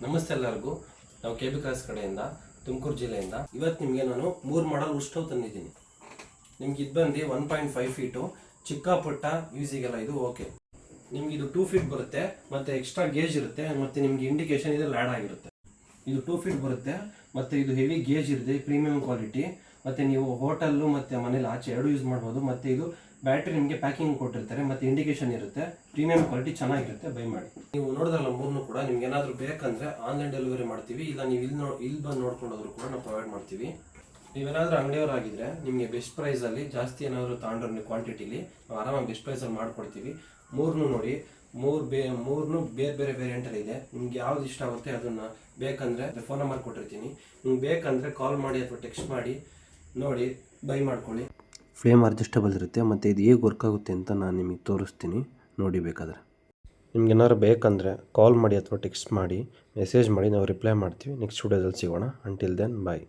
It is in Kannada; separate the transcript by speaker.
Speaker 1: ನಮಸ್ತೆ ಎಲ್ಲರಿಗೂ. ನಾವು KB ಕ್ರಾಸ್ ಕಡೆಯಿಂದ ತುಮಕೂರು ಜಿಲ್ಲೆಯಿಂದ ಇವತ್ತು ನಿಮಗೆ ನಾನು 3 ಮಾಡಲ್ ಸ್ಟವ್ ತಂದಿದ್ದೀನಿ. ನಿಮ್ಗೆ ಇದು ಬಂದು 1.5 ಫೀಟು, ಚಿಕ್ಕ ಪುಟ್ಟ ಯೂಸಿಗೆಲ್ಲ ಇದು ಓಕೆ. ನಿಮ್ಗೆ ಇದು 2 ಫೀಟ್ ಬರುತ್ತೆ, ಮತ್ತು ಎಕ್ಸ್ಟ್ರಾ ಗೇಜ್ ಇರುತ್ತೆ, ಮತ್ತು ನಿಮ್ಗೆ ಇಂಡಿಕೇಶನ್ ಇದು ಲ್ಯಾಡ್ ಆಗಿರುತ್ತೆ. ಇದು 2 ಫೀಟ್ ಬರುತ್ತೆ, ಮತ್ತು ಇದು ಹೆವಿ ಗೇಜ್ ಇರುತ್ತೆ, ಪ್ರೀಮಿಯಂ ಕ್ವಾಲಿಟಿ. ಮತ್ತು ನೀವು ಹೋಟೆಲ್ಲು ಮತ್ತು ಮನೇಲಿ ಆಚೆ ಎರಡು ಯೂಸ್ ಮಾಡ್ಬೋದು. ಮತ್ತು ಇದು ಬ್ಯಾಟ್ರಿ ನಿಮಗೆ ಪ್ಯಾಕಿಂಗ್ ಕೊಟ್ಟಿರ್ತಾರೆ, ಮತ್ತು ಇಂಡಿಕೇಶನ್ ಇರುತ್ತೆ, ಪ್ರೀಮಿಯಂ ಕ್ವಾಲಿಟಿ ಚೆನ್ನಾಗಿರುತ್ತೆ. ಬೈ ಮಾಡಿ. ನೀವು ನೋಡಿದ್ರಲ್ಲ ಮೂರನ್ನು ಕೂಡ, ನಿಮ್ಗೆ ಏನಾದರೂ ಬೇಕಂದರೆ ಆನ್ಲೈನ್ ಡೆಲಿವರಿ ಮಾಡ್ತೀವಿ, ಇಲ್ಲ ನೀವು ಇಲ್ಲಿ ಬಂದು ನೋಡ್ಕೊಂಡೋದ್ರು ಕೂಡ ನಾವು ಪ್ರೊವೈಡ್ ಮಾಡ್ತೀವಿ. ನೀವೇನಾದರೂ ಅಂಗಡಿಯವರಾಗಿದ್ದರೆ ನಿಮಗೆ ಬೆಸ್ಟ್ ಪ್ರೈಸಲ್ಲಿ ಜಾಸ್ತಿ ಏನಾದರೂ ತಗೊಂಡ್ರೆ ನೀವು ಕ್ವಾಂಟಿಟಿಲಿ ನಾವು ಆರಾಮಾಗಿ ಬೆಸ್ಟ್ ಪ್ರೈಸಲ್ಲಿ ಮಾಡ್ಕೊಡ್ತೀವಿ. ಮೂರನ್ನು ನೋಡಿ, ಮೂರನ್ನು ಬೇರೆ ಬೇರೆ ವೇರಿಯಂಟಲ್ಲಿ ಇದೆ. ನಿಮ್ಗೆ ಯಾವ್ದು ಇಷ್ಟ ಆಗುತ್ತೆ ಅದನ್ನು ಬೇಕಂದರೆ ಫೋನ್ ನಂಬರ್ ಕೊಟ್ಟಿರ್ತೀನಿ, ನಿಮ್ಗೆ ಬೇಕಂದರೆ ಕಾಲ್ ಮಾಡಿ ಅಥವಾ ಟೆಕ್ಸ್ಟ್ ಮಾಡಿ ನೋಡಿ ಬೈ ಮಾಡ್ಕೊಳ್ಳಿ. ಫ್ಲೇಮ್ ಅಡ್ಜಸ್ಟಬಲ್ ಇರುತ್ತೆ, ಮತ್ತು ಇದು ಹೇಗೆ ವರ್ಕ್ ಆಗುತ್ತೆ ಅಂತ ನಾನು ನಿಮಗೆ ತೋರಿಸ್ತೀನಿ ನೋಡಿ. ಬೇಕಾದರೆ ನಿಮ್ಗೆ ಏನಾದ್ರು ಬೇಕಂದರೆ ಕಾಲ್ ಮಾಡಿ ಅಥವಾ ಟೆಕ್ಸ್ಟ್ ಮಾಡಿ, ಮೆಸೇಜ್ ಮಾಡಿ, ನಾವು ರಿಪ್ಲೈ ಮಾಡ್ತೀವಿ. ನೆಕ್ಸ್ಟ್ ವಿಡಿಯೋದಲ್ಲಿ ಸಿಗೋಣ. ಅಂಟಿಲ್ ದೆನ್ ಬಾಯ್.